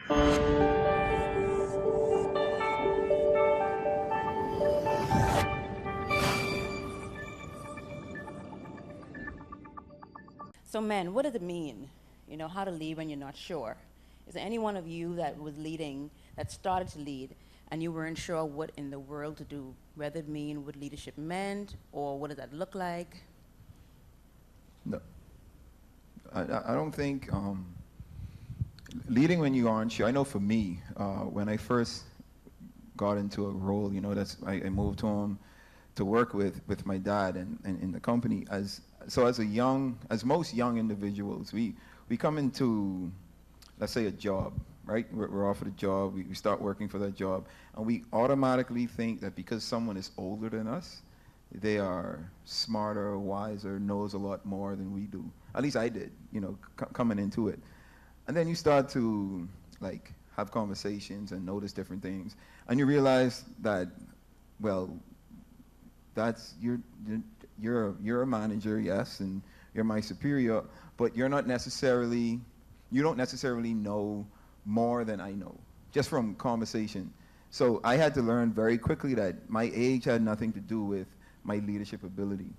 So men, what does it mean, how to lead when you're not sure? Is there any one of you that was leading, that started to lead, and you weren't sure what in the world to do, whether it mean what leadership meant, or what does that look like? No, I don't think leading when you aren't sure. I know for me, when I first got into a role, I moved home to work with my dad and in the company. As most young individuals, we come into, let's say, a job, right? We're offered a job, we start working for that job, and we automatically think that because someone is older than us, they are smarter, wiser, knows a lot more than we do. At least I did, coming into it. And then you start to have conversations and notice different things, and you realize that, well, you're a manager, yes, and you're my superior, but you don't necessarily know more than I know, just from conversation. So I had to learn very quickly that my age had nothing to do with my leadership ability.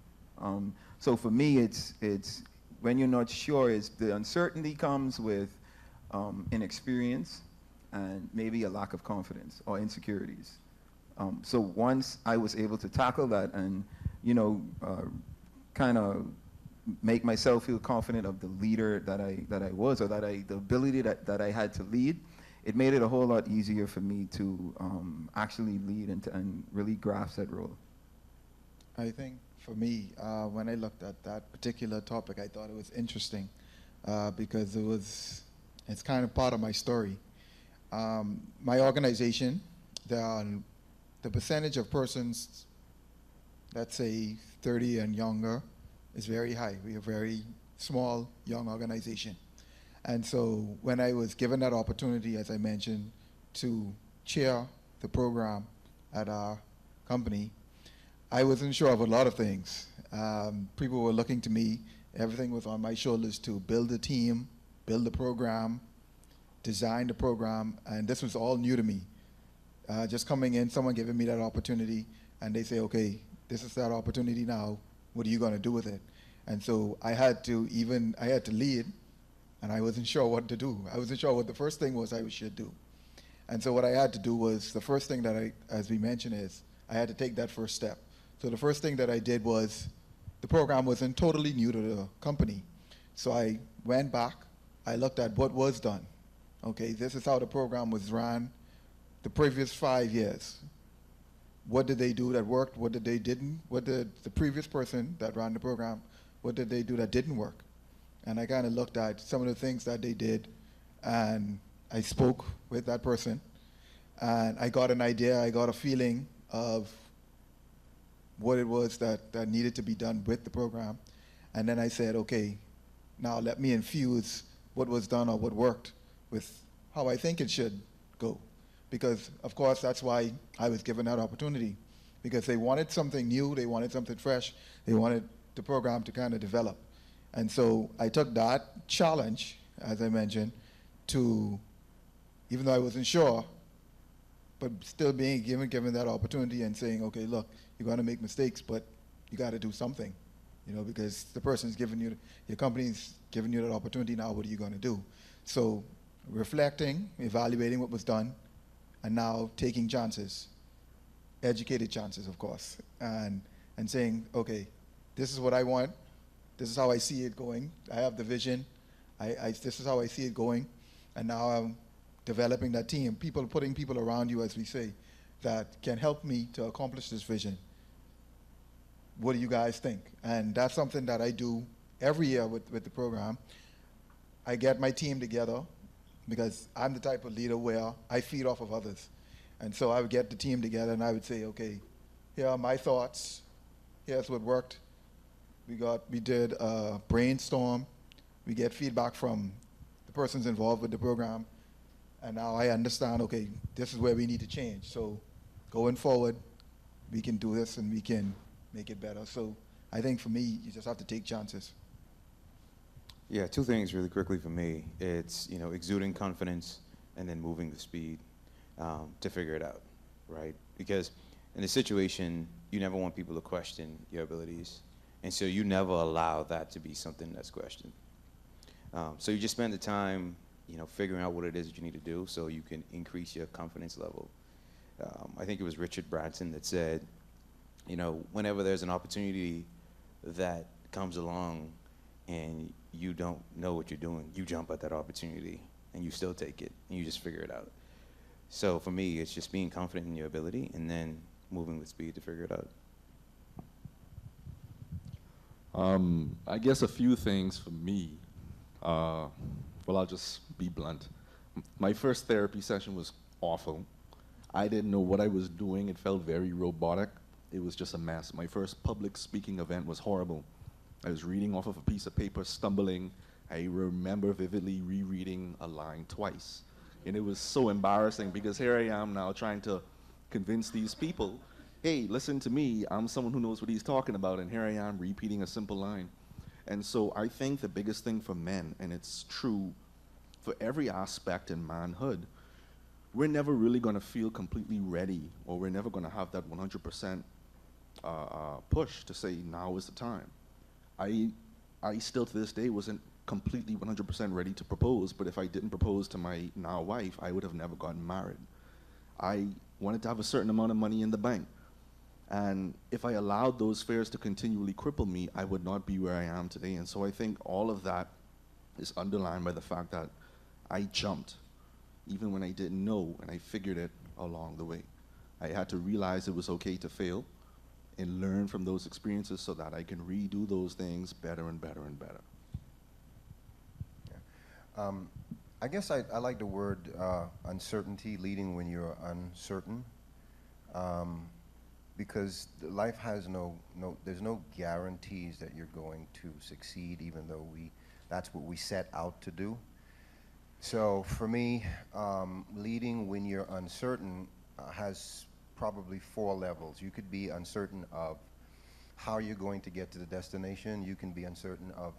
So for me, it's when you're not sure, the uncertainty comes with inexperience and maybe a lack of confidence or insecurities. So once I was able to tackle that and, kind of make myself feel confident of the leader that I was, or the ability that I had to lead, it made it a whole lot easier for me to actually lead and really grasp that role. I think for me, when I looked at that particular topic, I thought it was interesting because it's kind of part of my story. My organization, the percentage of persons, let's say 30 and younger, is very high. We're a very small, young organization. And so when I was given that opportunity, as I mentioned, to chair the program at our company, I wasn't sure of a lot of things. People were looking to me. Everything was on my shoulders to build a team, build the program, design the program, and this was all new to me. Just coming in, someone giving me that opportunity, and they say, okay, this is that opportunity now. What are you going to do with it? And so I had to lead, and I wasn't sure what to do. I wasn't sure what the first thing was I should do. And so what I had to do was, the first thing that as we mentioned, is I had to take that first step. So the first thing that I did was, the program wasn't totally new to the company. So I went back, I looked at what was done. Okay, this is how the program was run the previous 5 years. What did they do that worked? What did they didn't? What did the previous person that ran the program, what did they do that didn't work? And I kind of looked at some of the things that they did, and I spoke with that person, and I got an idea, I got a feeling of what it was that needed to be done with the program. And then I said, okay, now let me infuse what was done or what worked with how I think it should go. Because, of course, that's why I was given that opportunity. Because they wanted something new, they wanted something fresh, they wanted the program to kind of develop. And so I took that challenge, as I mentioned, to, even though I wasn't sure, but still being given that opportunity and saying, okay, look, you're going to make mistakes, but you got to do something, because the person's giving you, your company's giving you that opportunity now, what are you going to do? So reflecting, evaluating what was done, and now taking chances, educated chances, of course, and saying, okay, this is what I want, this is how I see it going, I have the vision, this is how I see it going, and now I'm developing that team, putting people around you, as we say, that can help me to accomplish this vision. What do you guys think? And that's something that I do every year with the program. I get my team together, because I'm the type of leader where I feed off of others. And so I would get the team together and I would say, okay, here are my thoughts, here's what worked. We did a brainstorm, we get feedback from the persons involved with the program, and now I understand, okay, this is where we need to change. So going forward, we can do this and we can make it better. So I think for me, you just have to take chances. Yeah, two things really quickly for me. It's, exuding confidence and then moving with speed to figure it out, right? Because in a situation, you never want people to question your abilities, and so you never allow that to be something that's questioned. So you just spend the time, figuring out what it is that you need to do so you can increase your confidence level. I think it was Richard Branson that said, whenever there's an opportunity that comes along and you don't know what you're doing, you jump at that opportunity and you still take it and you just figure it out. So for me, it's just being confident in your ability and then moving with speed to figure it out. I guess a few things for me. Well, I'll just be blunt. My first therapy session was awful. I didn't know what I was doing. It felt very robotic. It was just a mess. My first public speaking event was horrible. I was reading off of a piece of paper, stumbling. I remember vividly rereading a line twice. And it was so embarrassing because here I am now trying to convince these people, hey, listen to me, I'm someone who knows what he's talking about, and here I am repeating a simple line. And so I think the biggest thing for men, and it's true for every aspect in manhood, we're never really going to feel completely ready, or we're never going to have that 100% push to say now is the time. I still to this day wasn't completely 100% ready to propose, but if I didn't propose to my now wife, I would have never gotten married. I wanted to have a certain amount of money in the bank. And if I allowed those fears to continually cripple me, I would not be where I am today. And so I think all of that is underlined by the fact that I jumped, even when I didn't know, and I figured it along the way. I had to realize it was okay to fail and learn from those experiences so that I can redo those things better and better and better. Yeah. I guess I like the word uncertainty, leading when you're uncertain, because life has there's no guarantees that you're going to succeed, even though that's what we set out to do. So for me, leading when you're uncertain has probably 4 levels. You could be uncertain of how you're going to get to the destination. You can be uncertain of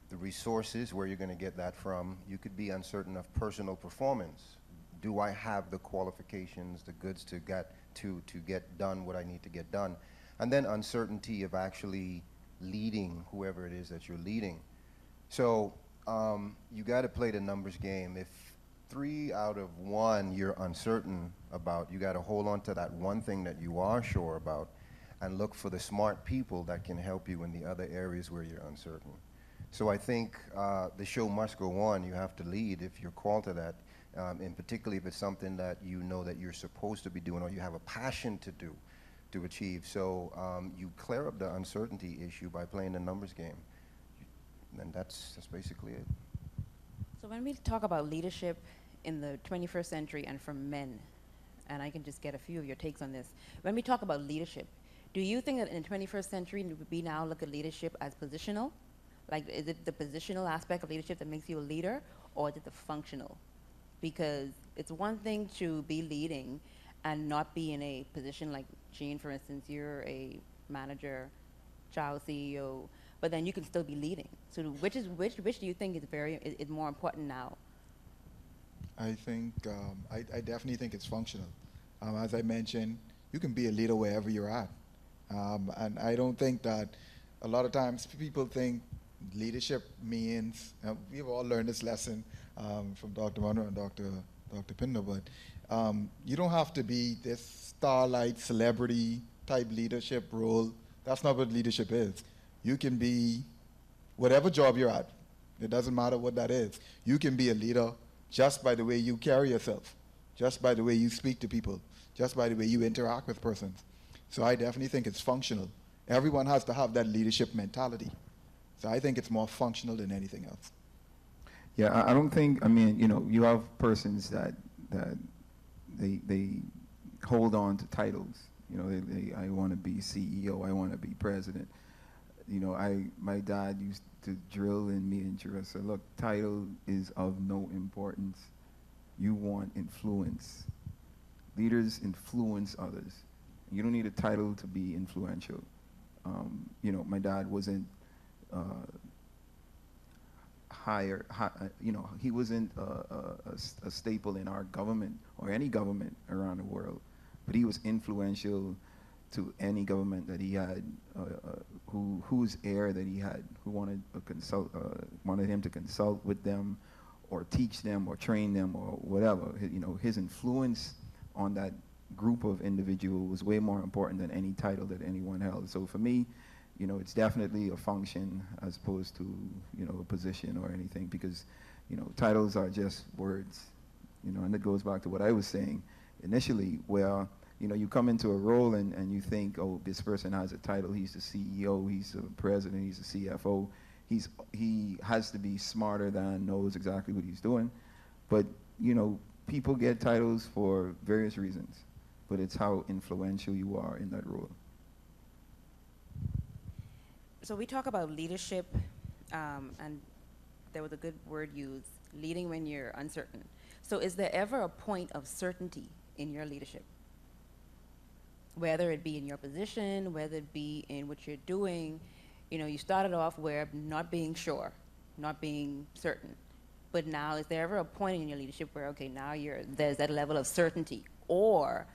the resources, where you're going to get that from. You could be uncertain of personal performance. Do I have the qualifications, the goods to get done what I need to get done? And then uncertainty of actually leading whoever it is that you're leading. So you got to play the numbers game. If 3 out of 1 you're uncertain about, you got to hold on to that one thing that you are sure about and look for the smart people that can help you in the other areas where you're uncertain. So I think the show must go on. You have to lead if you're called to that, and particularly if it's something that you know that you're supposed to be doing or you have a passion to do, to achieve. So you clear up the uncertainty issue by playing the numbers game. And that's basically it. So when we talk about leadership in the 21st century and for men, and I can just get a few of your takes on this. When we talk about leadership, do you think that in the 21st century we now look at leadership as positional? Like, is it the positional aspect of leadership that makes you a leader, or is it the functional? Because it's one thing to be leading and not be in a position like Jean, for instance, you're a manager, child CEO, but then you can still be leading. So which do you think is more important now? I think, I definitely think it's functional. As I mentioned, you can be a leader wherever you're at. And I don't think that a lot of times people think leadership means, we've all learned this lesson from Dr. Munroe and Dr. Pinder, but you don't have to be this starlight celebrity type leadership role. That's not what leadership is. You can be whatever job you're at. It doesn't matter what that is. You can be a leader just by the way you carry yourself, just by the way you speak to people, just by the way you interact with persons. So I definitely think it's functional. Everyone has to have that leadership mentality. So I think it's more functional than anything else. Yeah, I don't think, I mean, you have persons that they hold on to titles. I want to be CEO, I want to be president. My dad used to drill in me and drill. So look, title is of no importance. You want influence. Leaders influence others. You don't need a title to be influential. My dad wasn't you know, he wasn't a staple in our government or any government around the world, but he was influential to any government that he had, whose heir that he had, who wanted him to consult with them, or teach them, or train them, or whatever. You know, his influence on that group of individuals was way more important than any title that anyone held. So for me, you know, it's definitely a function as opposed to, you know, a position or anything, because, you know, titles are just words, you know, and it goes back to what I was saying initially, where, you know, you come into a role and you think, oh, this person has a title, he's the CEO, he's the president, he's the CFO, he has to be smarter than, knows exactly what he's doing. But, you know, people get titles for various reasons, but it's how influential you are in that role. So we talk about leadership, and there was a good word used, leading when you're uncertain. So is there ever a point of certainty in your leadership? Whether it be in your position, whether it be in what you're doing, you know, you started off where not being sure, not being certain. But now, is there ever a point in your leadership where, okay, now there's that level of certainty? Or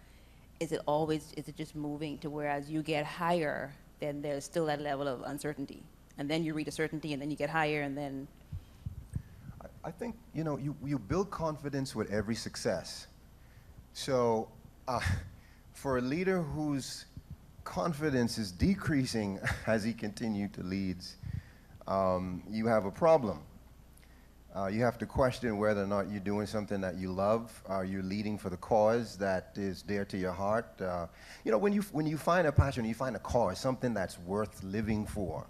is it just moving to where as you get higher, then there's still that level of uncertainty? And then you reach a certainty, and then you get higher, and then... I think, you know, you build confidence with every success. So for a leader whose confidence is decreasing as he continues to lead, you have a problem. You have to question whether or not you're doing something that you love. Are you leading for the cause that is dear to your heart? You know, when you find a passion, you find a cause, something that's worth living for.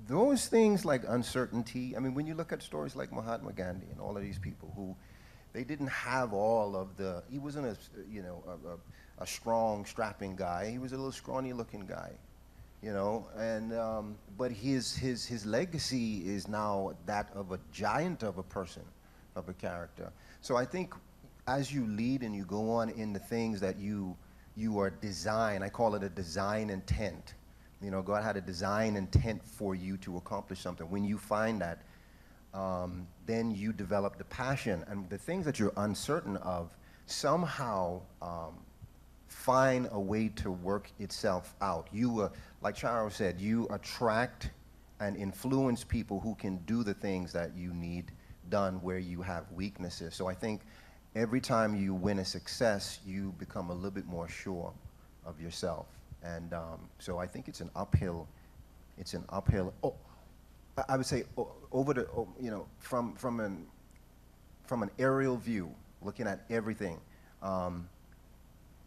Those things like uncertainty, I mean, when you look at stories like Mahatma Gandhi and all of these people who, they didn't have all of the, he wasn't a strong, strapping guy. He was a little scrawny-looking guy, you know, and but his legacy is now that of a giant of a person, of a character. So I think as you lead and you go on in the things that you are design, I call it a design intent. You know, God had a design intent for you to accomplish something. When you find that, then you develop the passion, and the things that you're uncertain of somehow find a way to work itself out. You, like Charo said, you attract and influence people who can do the things that you need done where you have weaknesses. So I think every time you win a success, you become a little bit more sure of yourself. And so I think it's an uphill, I would say over the, you know, from an aerial view, looking at everything,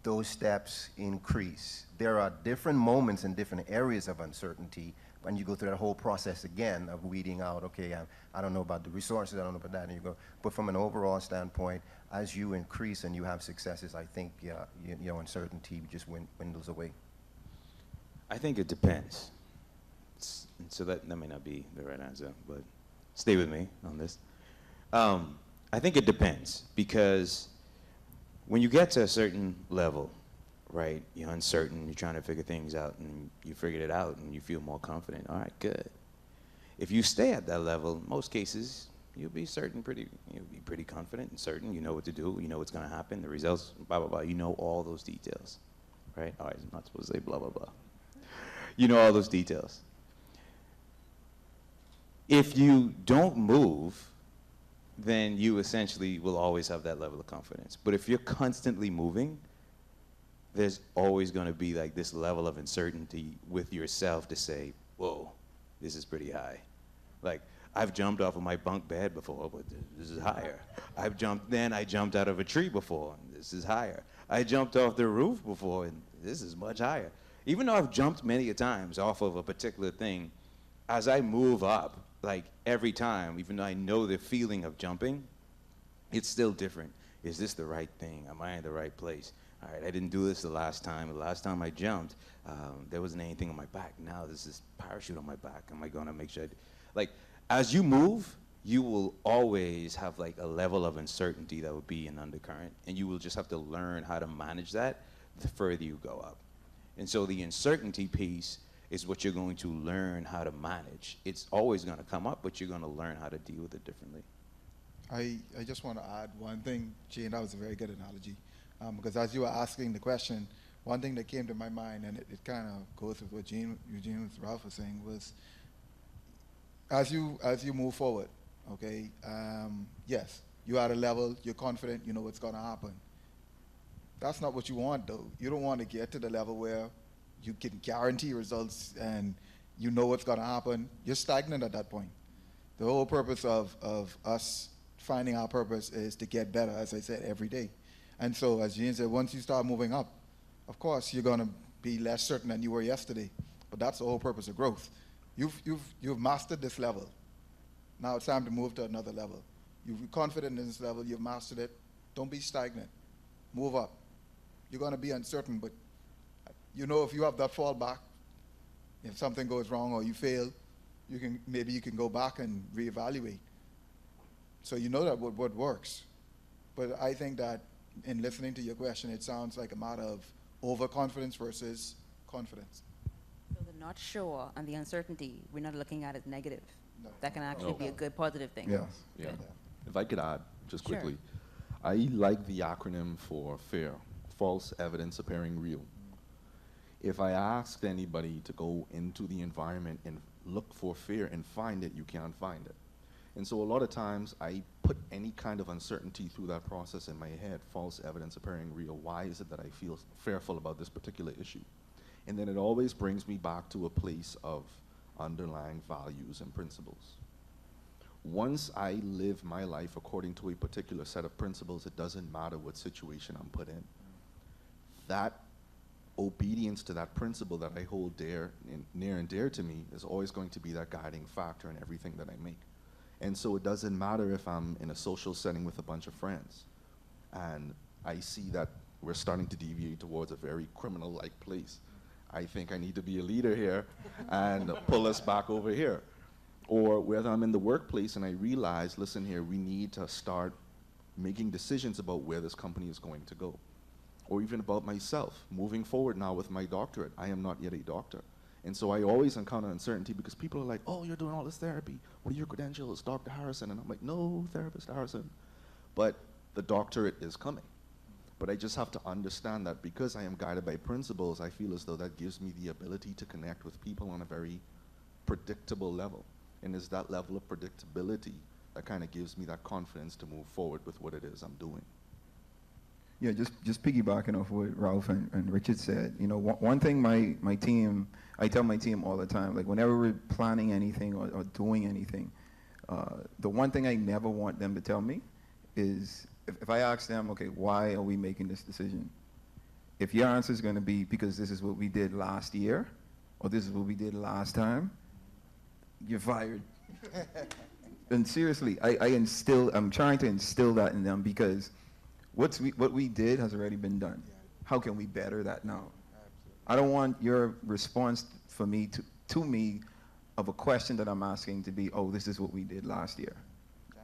those steps increase. There are different moments in different areas of uncertainty when you go through that whole process again of weeding out, okay, I don't know about the resources, I don't know about that, and you go, but from an overall standpoint, as you increase and you have successes, I think, you know, uncertainty just dwindles away. I think it depends. So that may not be the right answer, but stay with me on this. I think it depends, because when you get to a certain level, right, you're uncertain, you're trying to figure things out, and you figured it out, and you feel more confident. All right, good. If you stay at that level, most cases, you'll be pretty confident and certain. You know what to do. You know what's going to happen. The results, blah, blah, blah. You know all those details, right? All right, I'm not supposed to say blah, blah, blah. You know all those details. If you don't move, then you essentially will always have that level of confidence. But if you're constantly moving, there's always going to be like this level of uncertainty with yourself to say, whoa, this is pretty high. Like, I've jumped off of my bunk bed before, but this is higher. I jumped out of a tree before, and this is higher. I jumped off the roof before, and this is much higher. Even though I've jumped many a times off of a particular thing, as I move up, like every time, even though I know the feeling of jumping, it's still different. Is this the right thing? Am I in the right place? All right, I didn't do this the last time. The last time I jumped, there wasn't anything on my back. Now there's this parachute on my back. Am I gonna make sure like, as you move, you will always have like a level of uncertainty that will be an undercurrent, and you will just have to learn how to manage that the further you go up. And so the uncertainty piece is what you're going to learn how to manage. It's always going to come up, but you're going to learn how to deal with it differently. I just want to add one thing, Gene, that was a very good analogy. Because as you were asking the question, one thing that came to my mind, and it kind of goes with what Eugene Ralph was saying, was as you move forward, okay, yes, you're at a level, you're confident, you know what's going to happen. That's not what you want, though. You don't want to get to the level where you can guarantee results and you know what's going to happen. You're stagnant at that point. The whole purpose of us finding our purpose is to get better, as I said, every day. And so, as Gene said, once you start moving up, of course, you're going to be less certain than you were yesterday. But that's the whole purpose of growth. You've mastered this level. Now it's time to move to another level. You're confident in this level. You've mastered it. Don't be stagnant. Move up. You're going to be uncertain, but you know if you have that fallback, if something goes wrong or you fail, maybe you can go back and reevaluate. So you know that what works. But I think that in listening to your question, it sounds like a matter of overconfidence versus confidence. So the not sure and the uncertainty, we're not looking at as negative. No. That can actually be a good positive thing. Yes. Yeah. Good. If I could add, just Sure. quickly, I like the acronym for FAIR, false evidence appearing real. If I asked anybody to go into the environment and look for fear and find it, you can't find it. And so a lot of times I put any kind of uncertainty through that process in my head, false evidence appearing real. Why is it that I feel fearful about this particular issue? And then it always brings me back to a place of underlying values and principles. Once I live my life according to a particular set of principles, it doesn't matter what situation I'm put in. That obedience to that principle that I hold near and dear to me is always going to be that guiding factor in everything that I make. And so it doesn't matter if I'm in a social setting with a bunch of friends and I see that we're starting to deviate towards a very criminal-like place. I think I need to be a leader here and pull us back over here. Or whether I'm in the workplace and I realize, listen here, we need to start making decisions about where this company is going to go. Or even about myself, moving forward now with my doctorate. I am not yet a doctor. And so I always encounter uncertainty because people are like, oh, you're doing all this therapy. What are your credentials, Dr. Harrison? And I'm like, no, Therapist Harrison. But the doctorate is coming. But I just have to understand that because I am guided by principles, I feel as though that gives me the ability to connect with people on a very predictable level. And it's that level of predictability that kind of gives me that confidence to move forward with what it is I'm doing. Yeah, just piggybacking off what Ralph and Richard said, you know, one thing my team, I tell my team all the time, like whenever we're planning anything or doing anything, the one thing I never want them to tell me is, if I ask them, okay, why are we making this decision? If your answer is going to be because this is what we did last year, or this is what we did last time, you're fired. And seriously, I'm trying to instill that in them because what we did has already been done. How can we better that now? I don't want your response for me to me of a question that I'm asking to be, oh, this is what we did last year.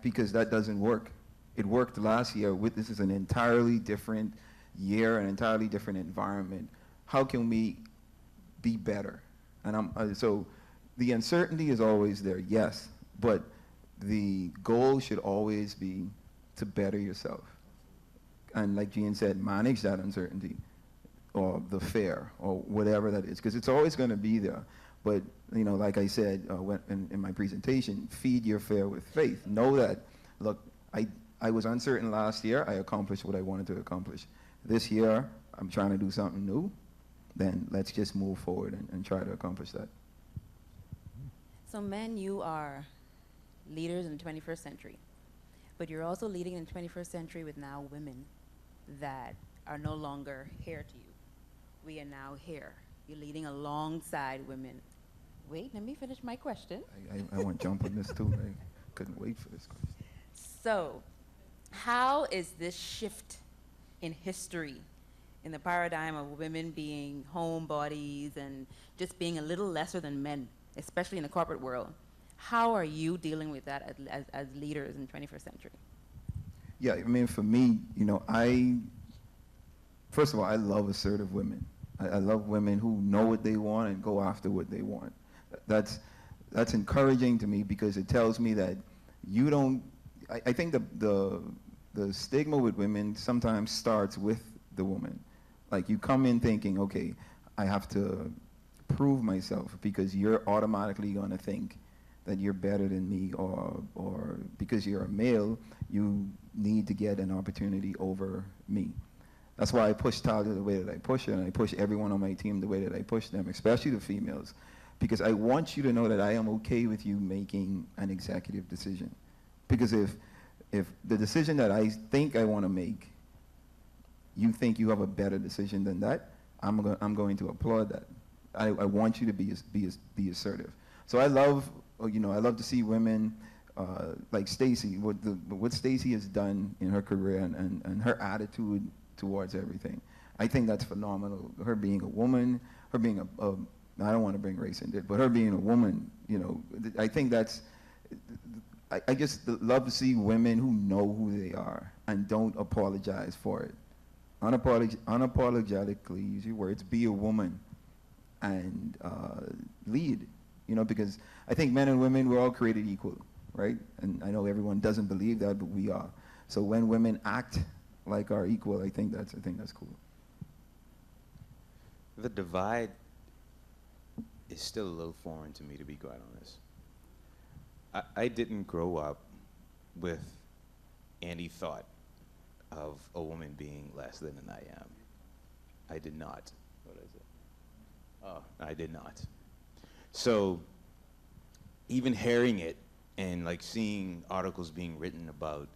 Because that doesn't work. It worked last year. This is an entirely different year, an entirely different environment. How can we be better? And so the uncertainty is always there, yes, but the goal should always be to better yourself. And like Gene said, manage that uncertainty or the fear or whatever that is, because it's always going to be there. But, you know, like I said in my presentation, feed your fear with faith. Know that, look, I was uncertain last year. I accomplished what I wanted to accomplish. This year, I'm trying to do something new. Then let's just move forward and try to accomplish that. So men, you are leaders in the 21st century, but you're also leading in the 21st century with now women that are no longer here to you. We are now here. You're leading alongside women. Wait, let me finish my question. I want to jump on this too. I couldn't wait for this question. So, how is this shift in history, in the paradigm of women being homebodies and just being a little lesser than men, especially in the corporate world, how are you dealing with that as leaders in the 21st century? Yeah, I mean, for me, you know, first of all, I love assertive women. I love women who know what they want and go after what they want. That's encouraging to me because it tells me that you don't. I think the stigma with women sometimes starts with the woman. Like you come in thinking, okay, I have to prove myself because you're automatically going to think that you're better than me, or because you're a male, you need to get an opportunity over me. That's why I push Tyler the way that I push her, and I push everyone on my team the way that I push them, especially the females, because I want you to know that I am okay with you making an executive decision. Because if the decision that I think I want to make, you think you have a better decision than that, I'm going to applaud that. I want you to be assertive. So I love to see women like Stacy, what Stacy has done in her career and her attitude towards everything. I think that's phenomenal. Her being a woman, her being I don't want to bring race into it, but her being a woman, I think that's, I just love to see women who know who they are and don't apologize for it. Unapologetically, use your words, be a woman and lead, because I think men and women, we're all created equal, right? And I know everyone doesn't believe that, but we are. So when women act like our equal, I think that's cool. The divide is still a little foreign to me, to be quite honest. I didn't grow up with any thought of a woman being less than I am. I did not. What is it? Oh, I did not. So even hearing it and like seeing articles being written about,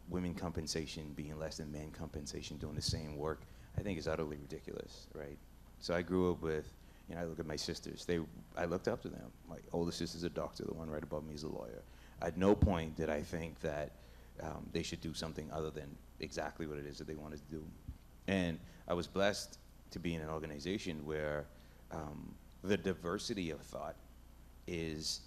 women compensation being less than men compensation doing the same work, I think is utterly ridiculous, right? So I grew up with, I look at my sisters. I looked up to them. My older sister's a doctor. The one right above me is a lawyer. At no point did I think that they should do something other than exactly what it is that they wanted to do. And I was blessed to be in an organization where the diversity of thought is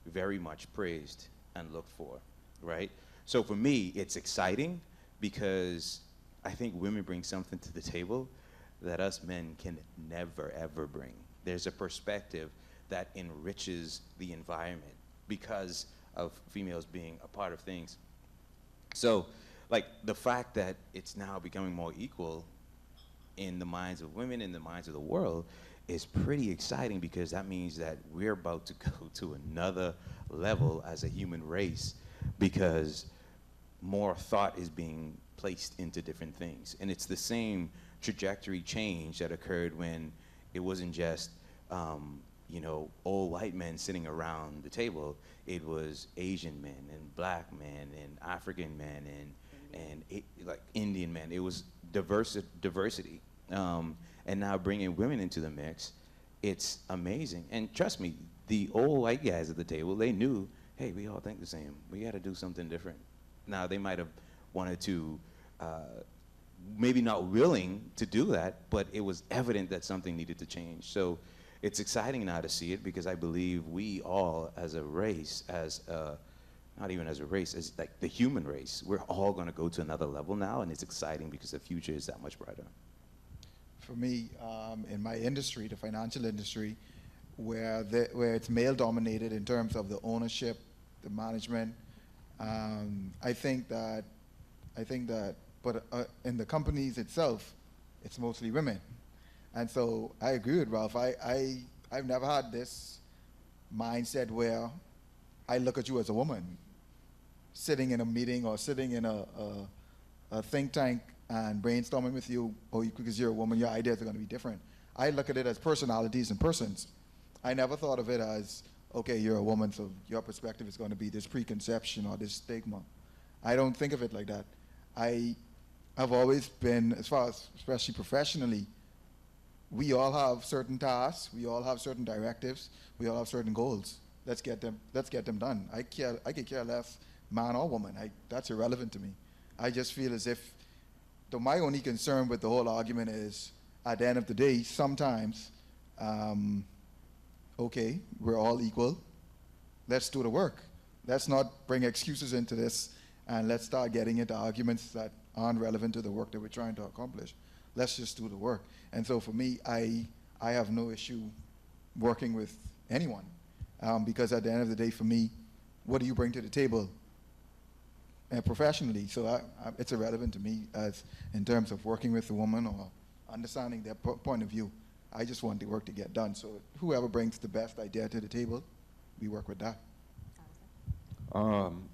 very much praised and looked for, right? So for me, it's exciting because I think women bring something to the table that us men can never, ever bring. There's a perspective that enriches the environment because of females being a part of things. So, like, the fact that it's now becoming more equal in the minds of women, in the minds of the world, is pretty exciting because that means that we're about to go to another level as a human race because more thought is being placed into different things. And it's the same trajectory change that occurred when it wasn't just old white men sitting around the table. It was Asian men and black men and African men and like Indian men. It was diversity. And now bringing women into the mix, it's amazing. And trust me, the old white guys at the table, they knew, hey, we all think the same. We got to do something different. Now they might have wanted to maybe not willing to do that, but it was evident that something needed to change. So it's exciting now to see it because I believe we all as a race, not even as a race, as like the human race, we're all going to go to another level now, and it's exciting because the future is that much brighter. For me, in my industry, the financial industry, where it's male dominated in terms of the ownership, the management, I think that, but in the companies itself, it's mostly women. And so I agree with Ralph. I've never had this mindset where I look at you as a woman sitting in a meeting or sitting in a think tank and brainstorming with you, because you're a woman, your ideas are going to be different. I look at it as personalities and persons. I never thought of it as, okay, you're a woman, so your perspective is going to be this preconception or this stigma. I don't think of it like that. I've always been, as far as, especially professionally, we all have certain tasks, we all have certain directives, we all have certain goals. Let's get them done. I could care less, man or woman. That's irrelevant to me. I just feel as if, my only concern with the whole argument is, at the end of the day, sometimes, okay, we're all equal. Let's do the work. Let's not bring excuses into this, and let's start getting into arguments that aren't relevant to the work that we're trying to accomplish. let's just do the work. And so for me, I have no issue working with anyone, because at the end of the day, for me, what do you bring to the table professionally? So it's irrelevant to me as in terms of working with a woman or understanding their point of view. I just want the work to get done. So whoever brings the best idea to the table, we work with that.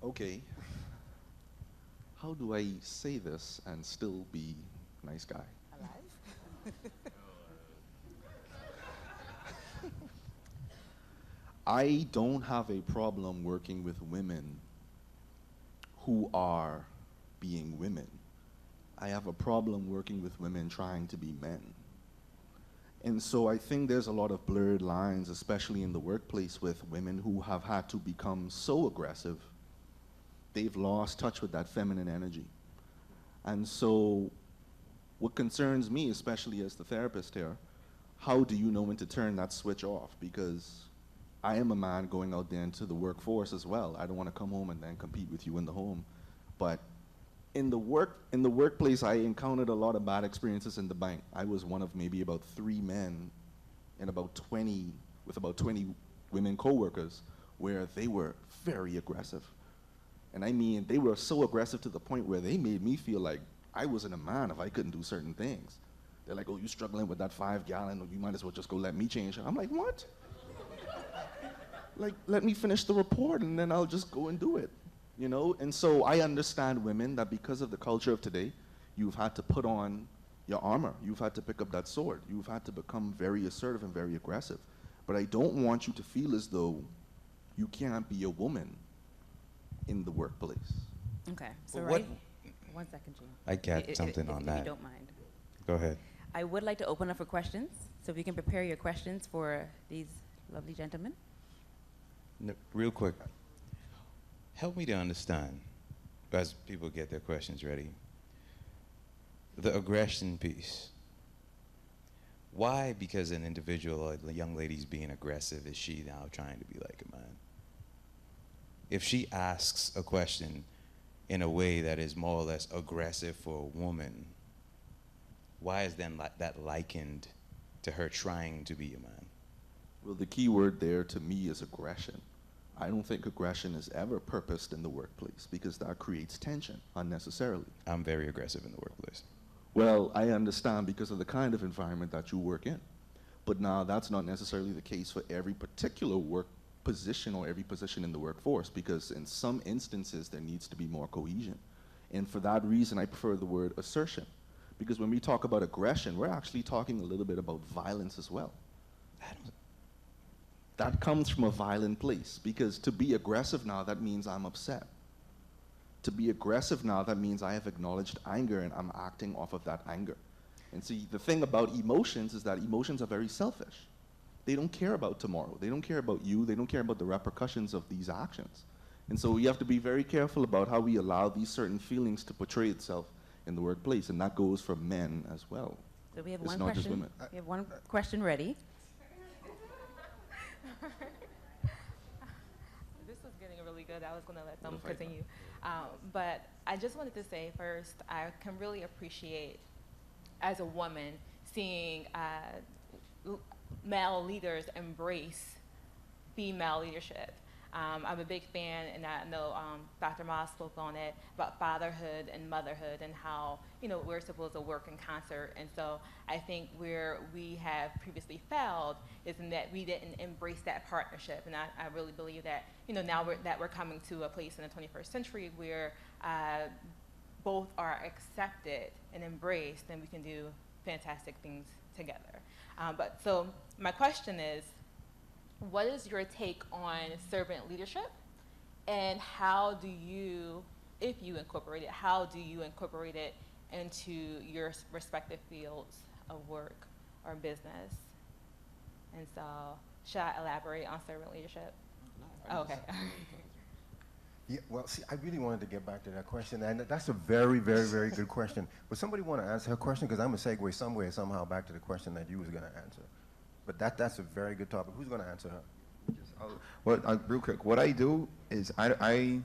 Okay. How do I say this and still be a nice guy? Alive? I don't have a problem working with women who are being women. I have a problem working with women trying to be men. And so I think there's a lot of blurred lines, especially in the workplace, with women who have had to become so aggressive, they've lost touch with that feminine energy. And so what concerns me, especially as the therapist here, how do you know when to turn that switch off? Because I am a man going out there into the workforce as well. I don't want to come home and then compete with you in the home. But in the workplace, I encountered a lot of bad experiences in the bank. I was one of maybe about 3 men and with about 20 women coworkers where they were very aggressive. And I mean, they were so aggressive to the point where they made me feel like I wasn't a man if I couldn't do certain things. They're like, oh, you struggling with that 5-gallon, you might as well just go let me change it. I'm like, what? Like, let me finish the report and then I'll just go and do it, you know? And so I understand women that because of the culture of today, you've had to put on your armor. You've had to pick up that sword. You've had to become very assertive and very aggressive. But I don't want you to feel as though you can't be a woman in the workplace. Okay, so Well, right, 1 second, Gene. I got something on If that. you don't mind. Go ahead. I would like to open up for questions, so if you can prepare your questions for these lovely gentlemen. Real quick, help me to understand, as people get their questions ready, the aggression piece. Why, because an individual or a young lady's being aggressive, is she now trying to be like a man? If she asks a question in a way that is more or less aggressive for a woman, why is then that likened to her trying to be a man? Well, the key word there to me is aggression. I don't think aggression is ever purposed in the workplace because that creates tension unnecessarily. I'm very aggressive in the workplace. Well, I understand because of the kind of environment that you work in. But now that's not necessarily the case for every particular work position or every position in the workforce, because in some instances there needs to be more cohesion. And for that reason, I prefer the word assertion. Because when we talk about aggression, we're actually talking a little bit about violence as well. That comes from a violent place, because to be aggressive now, that means I'm upset. To be aggressive now, that means I have acknowledged anger and I'm acting off of that anger. And see, the thing about emotions is that emotions are very selfish. They don't care about tomorrow. They don't care about you. They don't care about the repercussions of these actions. And so we have to be very careful about how we allow these certain feelings to portray itself in the workplace, and that goes for men as well. So we have It's one not just question. women. We have one question ready. This was getting really good. I was going to let them We'll fight continue. But I just wanted to say first, I can really appreciate, as a woman, seeing male leaders embrace female leadership. I'm a big fan, and I know Dr. Myles spoke on it, about fatherhood and motherhood and how, you know, we're supposed to work in concert. And so I think where we have previously failed is in that we didn't embrace that partnership. And I really believe that, you know, now we're coming to a place in the 21st century where both are accepted and embraced, and we can do fantastic things together. But so my question is, what is your take on servant leadership, and how do you, if you incorporate it, how do you incorporate it into your respective fields of work or business? And so, should I elaborate on servant leadership? Oh, okay. Yeah, well, see, I really wanted to get back to that question, and that's a very, very, very good question. But somebody want to answer her question? Because I'm going to segue somewhere, somehow back to the question that you was going to answer. But that's a very good topic. Who's going to answer her? Real quick, what I do is I'm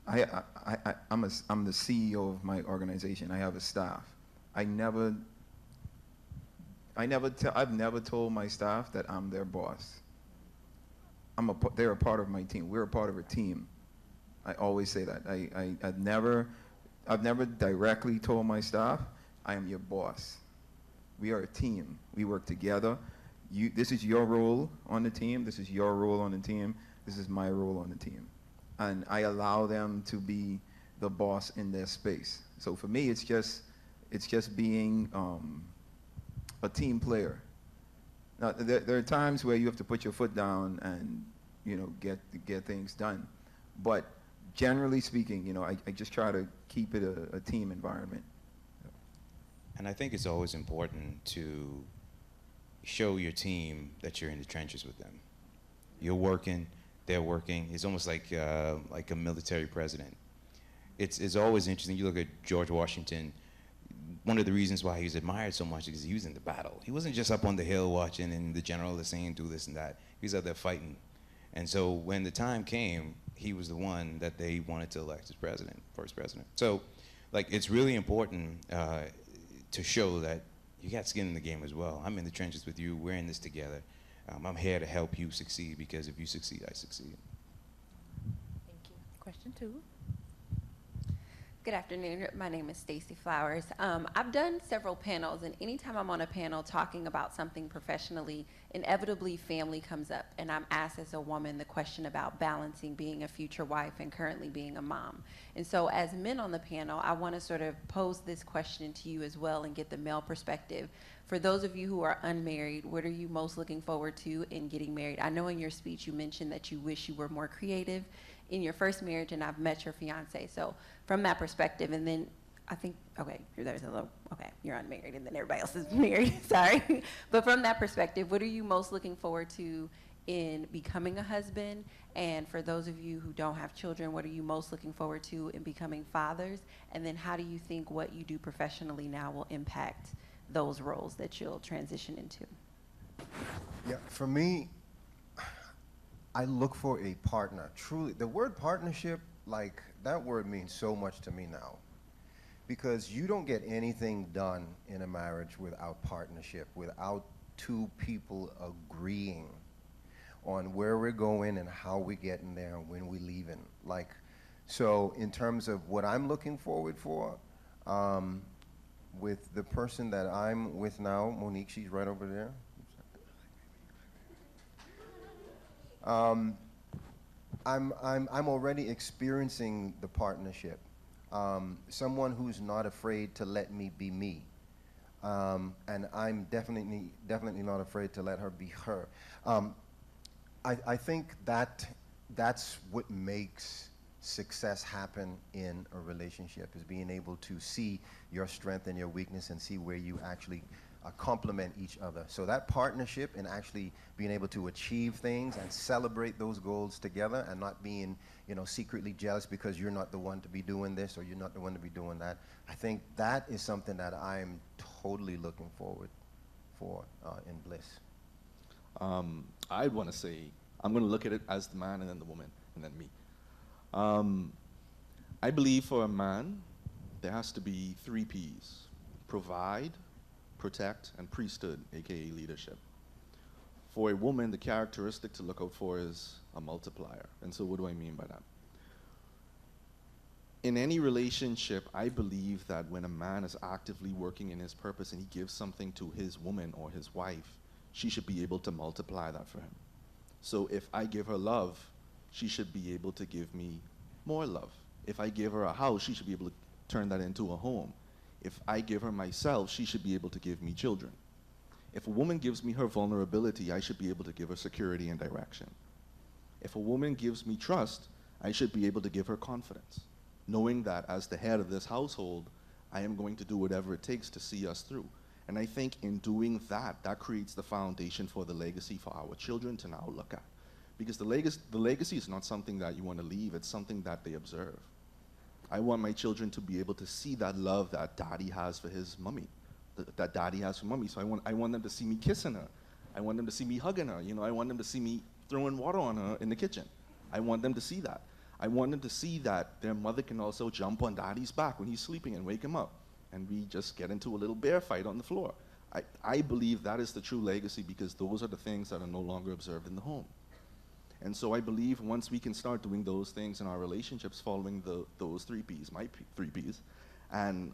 the CEO of my organization. I have a staff. I've never told my staff that I'm their boss. They're a part of my team. We're a part of a team. I always say that. I've never directly told my staff, I am your boss. We are a team. We work together. This is your role on the team. This is your role on the team. This is my role on the team. And I allow them to be the boss in their space. So for me, it's just being a team player. Now, there are times where you have to put your foot down and, get things done. But generally speaking, I just try to keep it a team environment. And I think it's always important to show your team that you're in the trenches with them. You're working, they're working. It's almost like a military president. It's always interesting. You look at George Washington. One of the reasons why he was admired so much is because he was in the battle. He wasn't just up on the hill watching and the general is saying do this and that. He was out there fighting. And so when the time came, he was the one that they wanted to elect as president, first president. So, it's really important to show that you got skin in the game as well. I'm in the trenches with you. We're in this together. I'm here to help you succeed because if you succeed, I succeed. Thank you. Question 2. Good afternoon. My name is Stacy Flowers. I've done several panels, and anytime I'm on a panel talking about something professionally, inevitably family comes up, and I'm asked as a woman the question about balancing being a future wife and currently being a mom. And so as men on the panel, I want to sort of pose this question to you as well and get the male perspective. For those of you who are unmarried, what are you most looking forward to in getting married? I know in your speech you mentioned that you wish you were more creative in your first marriage, and I've met your fiance. So from that perspective, and then I think, okay, you're unmarried, and then everybody else is married, sorry. But from that perspective, what are you most looking forward to in becoming a husband? And for those of you who don't have children, what are you most looking forward to in becoming fathers? And then how do you think what you do professionally now will impact those roles that you'll transition into? Yeah, for me, I look for a partner. Truly, the word partnership, that word means so much to me now. Because you don't get anything done in a marriage without partnership, without two people agreeing on where we're going and how we're getting there and when we're leaving. So in terms of what I'm looking forward for, with the person that I'm with now, Monique, she's right over there. I'm already experiencing the partnership. Someone who's not afraid to let me be me. And I'm definitely not afraid to let her be her. I think that's what makes success happen in a relationship, is being able to see your strength and your weakness and see where you actually complement each other. So that partnership and actually being able to achieve things and celebrate those goals together and not being, secretly jealous because you're not the one to be doing this or you're not the one to be doing that. I think that is something that I'm totally looking forward for in Bliss. I want to say, I'm going to look at it as the man and then the woman and then me. I believe for a man, there has to be 3 P's: provide, protect, and priesthood, aka leadership. For a woman, the characteristic to look out for is a multiplier. And so what do I mean by that? In any relationship, I believe that when a man is actively working in his purpose and he gives something to his woman or his wife, she should be able to multiply that for him. So if I give her love, she should be able to give me more love. If I give her a house, she should be able to turn that into a home. If I give her myself, she should be able to give me children. If a woman gives me her vulnerability, I should be able to give her security and direction. If a woman gives me trust, I should be able to give her confidence, knowing that as the head of this household, I am going to do whatever it takes to see us through. And I think in doing that, that creates the foundation for the legacy for our children to now look at. Because the legacy is not something that you want to leave, it's something that they observe. I want my children to be able to see that love that daddy has for his mommy, that daddy has for mommy. So I want them to see me kissing her. I want them to see me hugging her. I want them to see me throwing water on her in the kitchen. I want them to see that. I want them to see that their mother can also jump on daddy's back when he's sleeping and wake him up. and we just get into a little bear fight on the floor. I believe that is the true legacy, because those are the things that are no longer observed in the home. And so I believe once we can start doing those things in our relationships, following those 3 Ps, my 3 Ps, and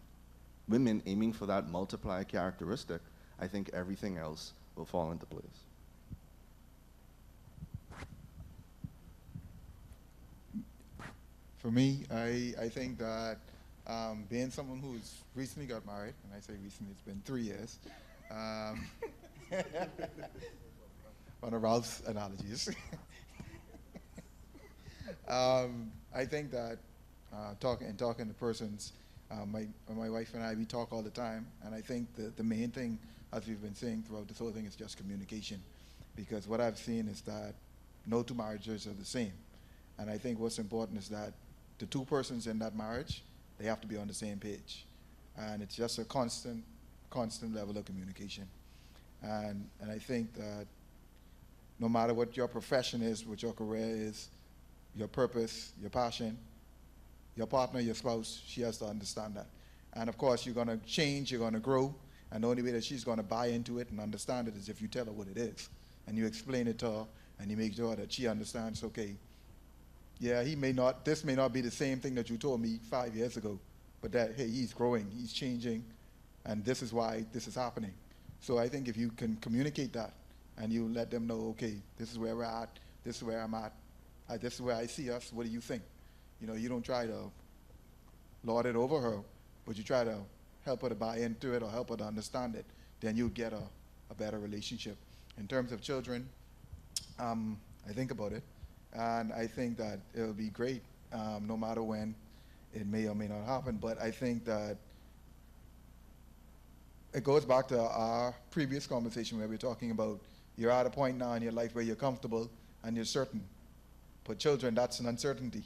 women aiming for that multiplier characteristic, I think everything else will fall into place. For me, I think that being someone who's recently got married, and I say recently, it's been 3 years, one of Ralph's analogies. I think that talking to persons, my wife and I, we talk all the time, and I think the main thing, as we've been saying throughout this whole thing, is just communication. Because what I've seen is that no 2 marriages are the same. And I think what's important is that the 2 persons in that marriage, they have to be on the same page. And it's just a constant level of communication. And I think that no matter what your profession is, what your career is, your purpose, your passion, your partner, your spouse, she has to understand that. And of course, you're going to change, you're going to grow, and the only way that she's going to buy into it and understand it is if you tell her what it is. And you explain it to her, and you make sure that she understands, okay, yeah, this may not be the same thing that you told me 5 years ago, but that, hey, he's growing, he's changing, and this is why this is happening. So I think if you can communicate that, and you let them know, okay, this is where we're at, this is where I'm at, this is where I see us, what do you think? You know, you don't try to lord it over her, but you try to help her to buy into it or help her to understand it, then you'll get a better relationship. In terms of children, I think about it, and I think that it'll be great no matter when. It may or may not happen, but I think that it goes back to our previous conversation where we're talking about you're at a point now in your life where you're comfortable and you're certain. But children, that's an uncertainty.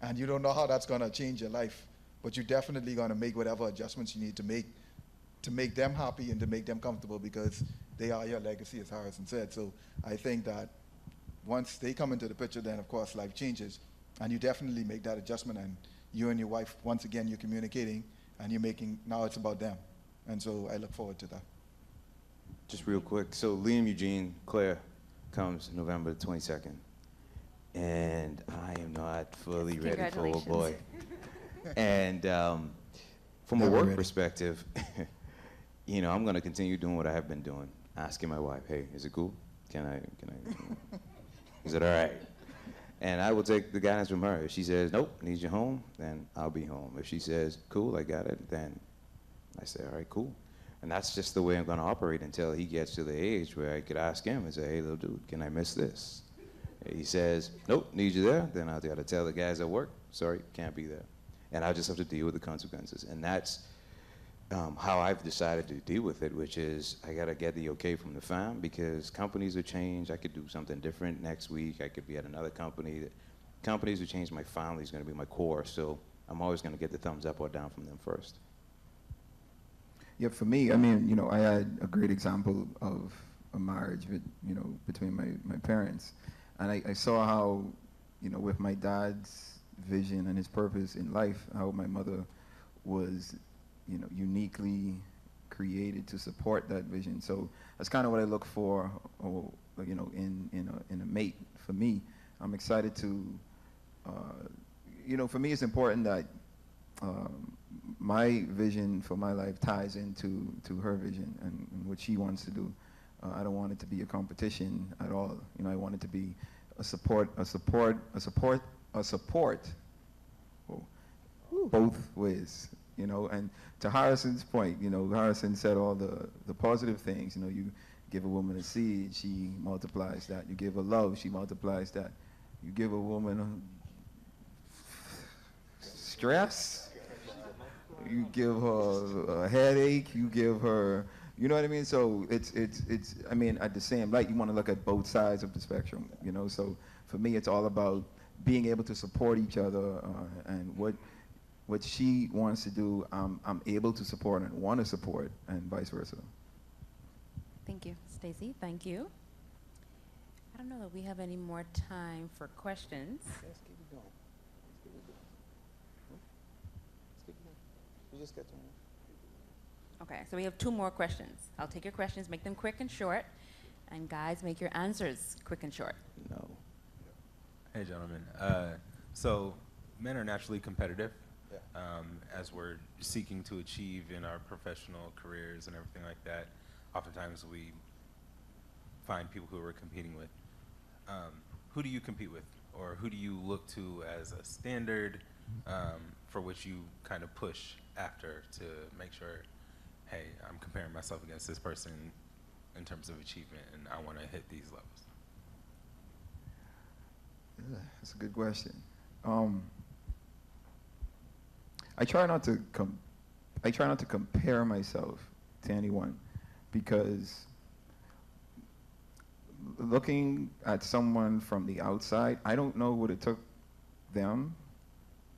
And you don't know how that's going to change your life, but you're definitely going to make whatever adjustments you need to make them happy and to make them comfortable, because they are your legacy, as Harrison said. So I think that once they come into the picture, then of course life changes, and you definitely make that adjustment, and you and your wife, once again, you're communicating, and you're making, now it's about them. And so I look forward to that. Just real quick, so Liam Eugene, Clare, comes November 22nd. And I am not fully ready for a boy. And from a work perspective, you know, I'm going to continue doing what I have been doing, asking my wife, hey, is it cool? Can I is it all right? And I will take the guidance from her. If she says, nope, need you home, then I'll be home. If she says, cool, I got it, then I say, all right, cool. And that's just the way I'm going to operate until he gets to the age where I could ask him and say, hey, little dude, can I miss this? He says, nope, need you there, then I'll got to tell the guys at work, sorry, can't be there. And I just have to deal with the consequences. And that's how I've decided to deal with it, which is I got to get the okay from the fam, because companies will change. I could do something different next week. I could be at another company. Companies will change. My family's going to be my core. So I'm always going to get the thumbs up or down from them first. Yeah, for me, I mean, you know, I had a great example of a marriage, you know, between my parents. And I saw how, you know, with my dad's vision and his purpose in life, how my mother was, you know, uniquely created to support that vision. So that's kind of what I look for, or, you know, in a mate. For me, I'm excited to, you know, for me it's important that my vision for my life ties into her vision and what she wants to do. I don't want it to be a competition at all. You know, I want it to be a support, both ways. You know, and to Harrison's point, you know, Harrison said all the positive things. You know, you give a woman a seed, she multiplies that. You give her love, she multiplies that. You give a woman stress, you give her a headache, you give her, you know what I mean? So it's I mean, at the same light, you want to look at both sides of the spectrum, you know? So for me, it's all about being able to support each other, and what she wants to do, I'm able to support and want to support, and vice versa. Thank you, Stacy. Thank you. I don't know that we have any more time for questions. Let's keep it going. Let's keep it going. We just got to Okay, so we have 2 more questions. I'll take your questions, make them quick and short, and guys, make your answers quick and short. No. Hey, gentlemen. So men are naturally competitive, as we're seeking to achieve in our professional careers and everything like that. Oftentimes we find people who we're competing with. Who do you compete with, or who do you look to as a standard for which you kind of push after to make sure, hey, I'm comparing myself against this person in terms of achievement, and I want to hit these levels? Yeah, that's a good question. I try not to compare myself to anyone, because looking at someone from the outside, I don't know what it took them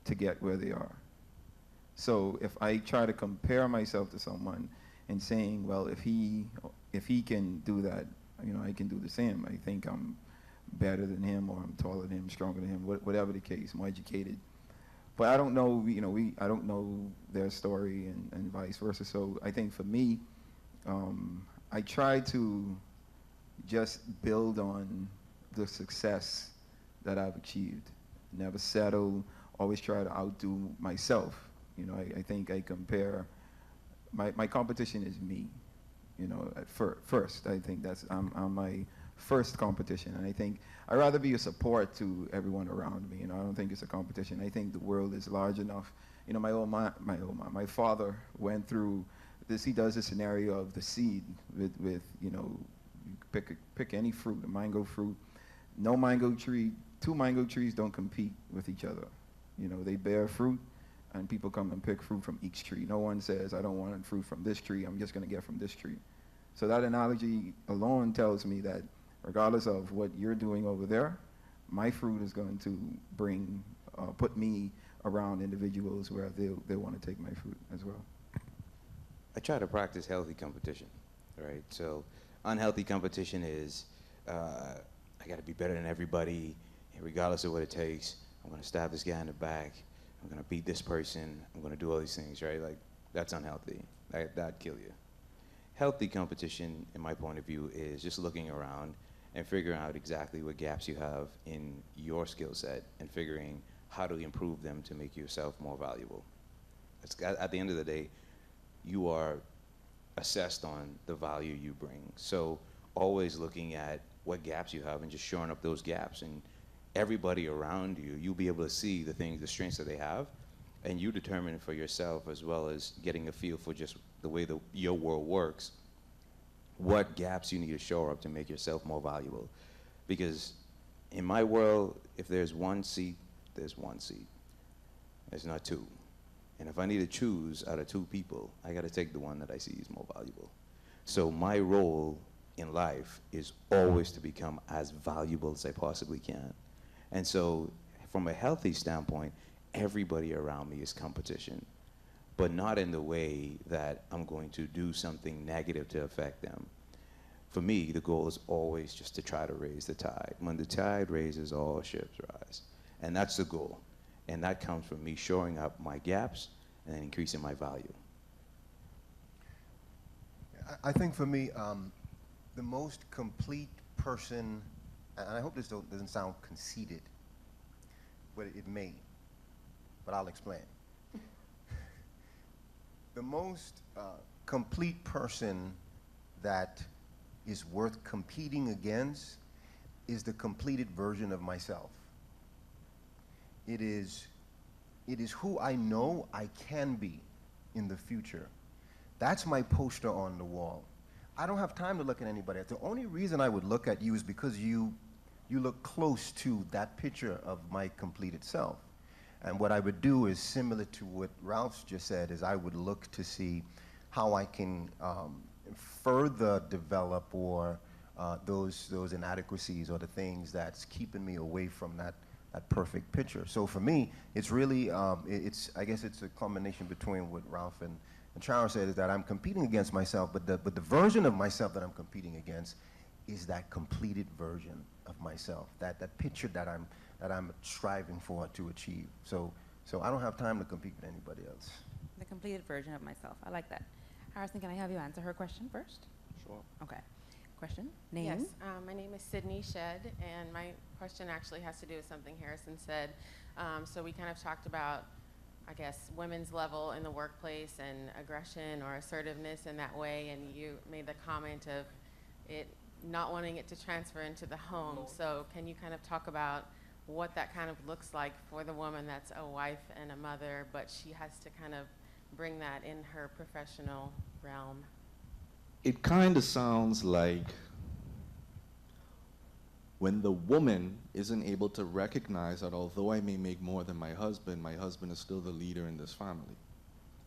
to get where they are. So if I try to compare myself to someone and saying, well, if he can do that, I can do the same. I think I'm better than him, or I'm taller than him, stronger than him, whatever the case, more educated. But I don't know, I don't know their story and vice versa. So I think for me, I try to just build on the success that I've achieved. Never settle, always try to outdo myself. I think I compare, my competition is me, at first. I think I'm my first competition, and I think I'd rather be a support to everyone around me. I don't think it's a competition. I think the world is large enough. My father went through this. He does a scenario of the seed with you pick any fruit, a mango fruit. No mango tree, 2 mango trees don't compete with each other. They bear fruit, and people come and pick fruit from each tree. No one says, I don't want fruit from this tree, I'm just going to get from this tree. So that analogy alone tells me that regardless of what you're doing over there, my fruit is going to put me around individuals where they want to take my fruit as well. I try to practice healthy competition, right? So unhealthy competition is, I got to be better than everybody, and regardless of what it takes, I'm going to stab this guy in the back, I'm going to beat this person, I'm going to do all these things, right? Like, that's unhealthy. That'd kill you. Healthy competition, in my point of view, is just looking around and figuring out exactly what gaps you have in your skill set and figuring how to improve them to make yourself more valuable. At the end of the day, you are assessed on the value you bring. So always looking at what gaps you have and just shoring up those gaps. And everybody around you, you'll be able to see the strengths that they have, and you determine for yourself, as well as getting a feel for just the way your world works, what gaps you need to shore up to make yourself more valuable. Because in my world, if there's one seat, there's one seat. There's not 2. And if I need to choose out of 2 people, I got to take the one that I see is more valuable. So my role in life is always to become as valuable as I possibly can. And so from a healthy standpoint, everybody around me is competition, but not in the way that I'm going to do something negative to affect them. For me, the goal is always just to try to raise the tide. When the tide raises, all ships rise. And that's the goal. And that comes from me shoring up my gaps and then increasing my value. I think for me, the most complete person, and I hope this doesn't sound conceited, but it may, but I'll explain. The most complete person that is worth competing against is the completed version of myself. It is who I know I can be in the future. That's my poster on the wall. I don't have time to look at anybody else. The only reason I would look at you is because you look close to that picture of my completed self. And what I would do is similar to what Ralph just said, is I would look to see how I can further develop or those inadequacies or the things that's keeping me away from that perfect picture. So for me, it's really, I guess it's a combination between what Ralph and Charles said, is that I'm competing against myself, but the version of myself that I'm competing against is that completed version of myself, that picture that I'm striving for to achieve. So I don't have time to compete with anybody else. The completed version of myself. I like that. Harrison, can I have you answer her question first? Sure. Okay. Question? Name? Yes, my name is Sydney Shed, and my question actually has to do with something Harrison said. So we kind of talked about, I guess, women's level in the workplace and aggression or assertiveness in that way, and you made the comment of it not wanting it to transfer into the home. So can you kind of talk about what that kind of looks like for the woman that's a wife and a mother, but she has to kind of bring that in her professional realm? It kind of sounds like when the woman isn't able to recognize that although I may make more than my husband is still the leader in this family.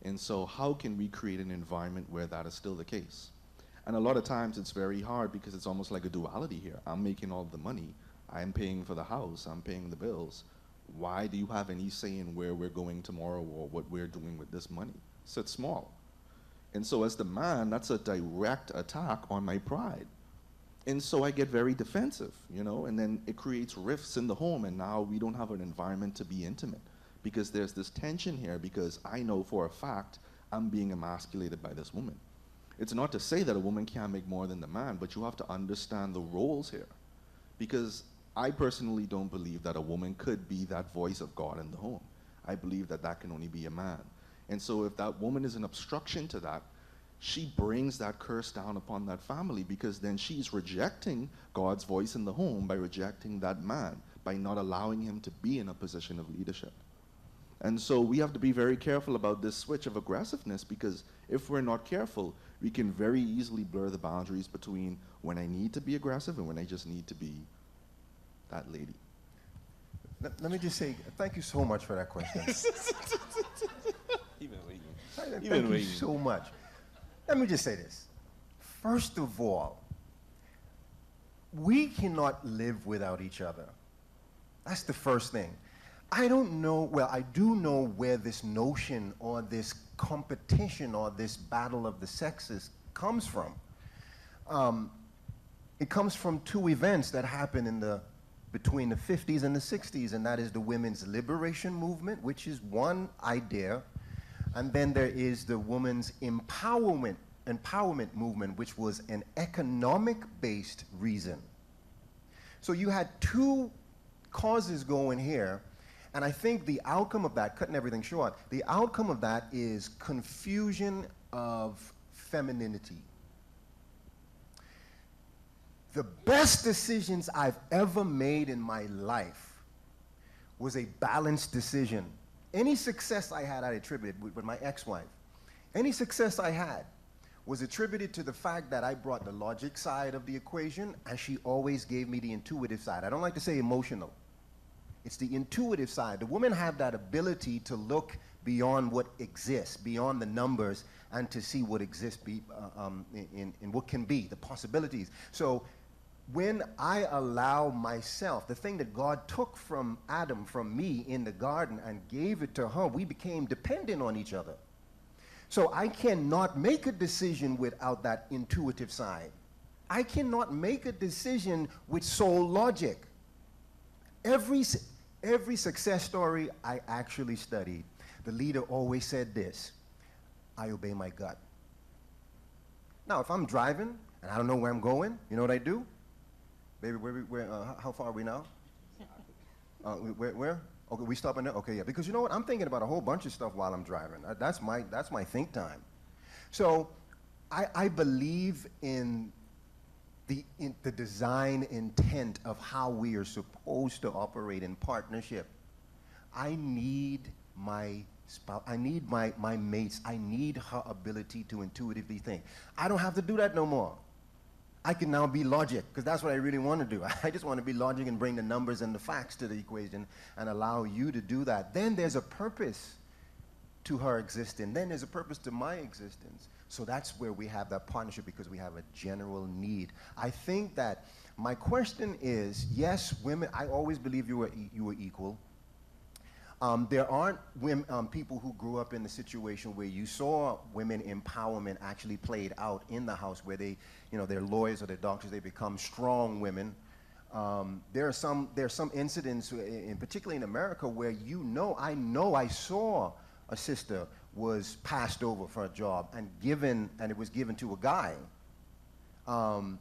And so how can we create an environment where that is still the case? And a lot of times it's very hard because it's almost like a duality here. I'm making all the money. I'm paying for the house. I'm paying the bills. Why do you have any say in where we're going tomorrow or what we're doing with this money? So it's small. And so as the man, that's a direct attack on my pride. And so I get very defensive, you know, and then it creates rifts in the home, and now we don't have an environment to be intimate because there's this tension here because I know for a fact I'm being emasculated by this woman. It's not to say that a woman can't make more than the man, but you have to understand the roles here. Because I personally don't believe that a woman could be that voice of God in the home. I believe that that can only be a man. And so if that woman is an obstruction to that, she brings that curse down upon that family because then she's rejecting God's voice in the home by rejecting that man, by not allowing him to be in a position of leadership. And so we have to be very careful about this switch of aggressiveness because if we're not careful, we can very easily blur the boundaries between when I need to be aggressive and when I just need to be that lady. Let me just say, thank you so much for that question. Even waiting. Thank you so much. Let me just say this. First of all, we cannot live without each other. That's the first thing. I don't know, well, I do know where this notion or this competition or this battle of the sexes comes from. It comes from two events that happened between the 50s and the 60s, and that is the women's liberation movement, which is one idea, and then there is the women's empowerment movement, which was an economic-based reason. So you had two causes going here, and I think the outcome of that, cutting everything short, the outcome of that is confusion of femininity. The best decisions I've ever made in my life was a balanced decision. Any success I had, I attributed with my ex-wife. Any success I had was attributed to the fact that I brought the logic side of the equation, and she always gave me the intuitive side. I don't like to say emotional. It's the intuitive side. The women have that ability to look beyond what exists, beyond the numbers, and to see what exists in what can be, the possibilities. So when I allow myself, the thing that God took from Adam, from me in the garden, and gave it to her, we became dependent on each other. So I cannot make a decision without that intuitive side. I cannot make a decision with soul logic. Every success story I actually studied, the leader always said this: I obey my gut. Now, if I'm driving and I don't know where I'm going, you know what I do? Baby, how far are we now? Where? Okay, we stopping there? Okay, yeah. Because you know what? I'm thinking about a whole bunch of stuff while I'm driving. That's my think time. So I believe in the design intent of how we are supposed to operate in partnership. I need my spouse, I need my mates, I need her ability to intuitively think. I don't have to do that no more. I can now be logic, because that's what I really want to do. I just want to be logic and bring the numbers and the facts to the equation and allow you to do that. Then there's a purpose to her existence. Then there's a purpose to my existence. So that's where we have that partnership, because we have a general need. I think that my question is, yes, women, I always believe you were equal. There aren't women, people who grew up in the situation where you saw women empowerment actually played out in the house, where they, they're lawyers or they're doctors, they become strong women. There are some incidents, particularly in America, where I saw a sister was passed over for a job and it was given to a guy. And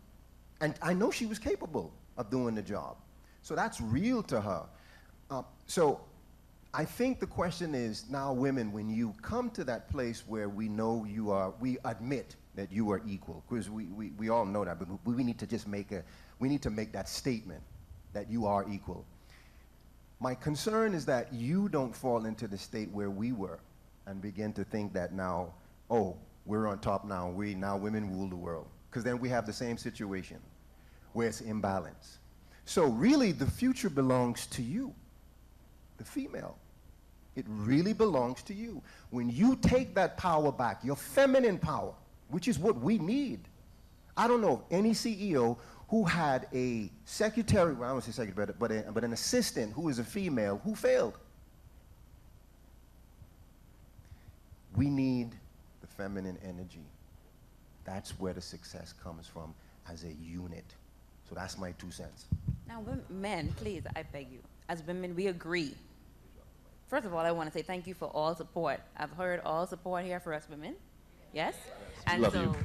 I know she was capable of doing the job. So that's real to her. So I think the question is now, women, when you come to that place where we know we admit that you are equal, because we all know that, but we need to just make that statement that you are equal. My concern is that you don't fall into the state where we were and begin to think that now, oh, we're on top now, now women rule the world. Because then we have the same situation where it's imbalance. So really the future belongs to you, the female. It really belongs to you. When you take that power back, your feminine power, which is what we need. I don't know of any CEO who had a secretary, well, I don't want to say secretary, but an assistant who is a female who failed. We need the feminine energy. That's where the success comes from as a unit. So that's my 2 cents. Now, men, please, I beg you, as women, we agree. First of all, I want to say thank you for all support. I've heard all support here for us women. Yes? And Love so you.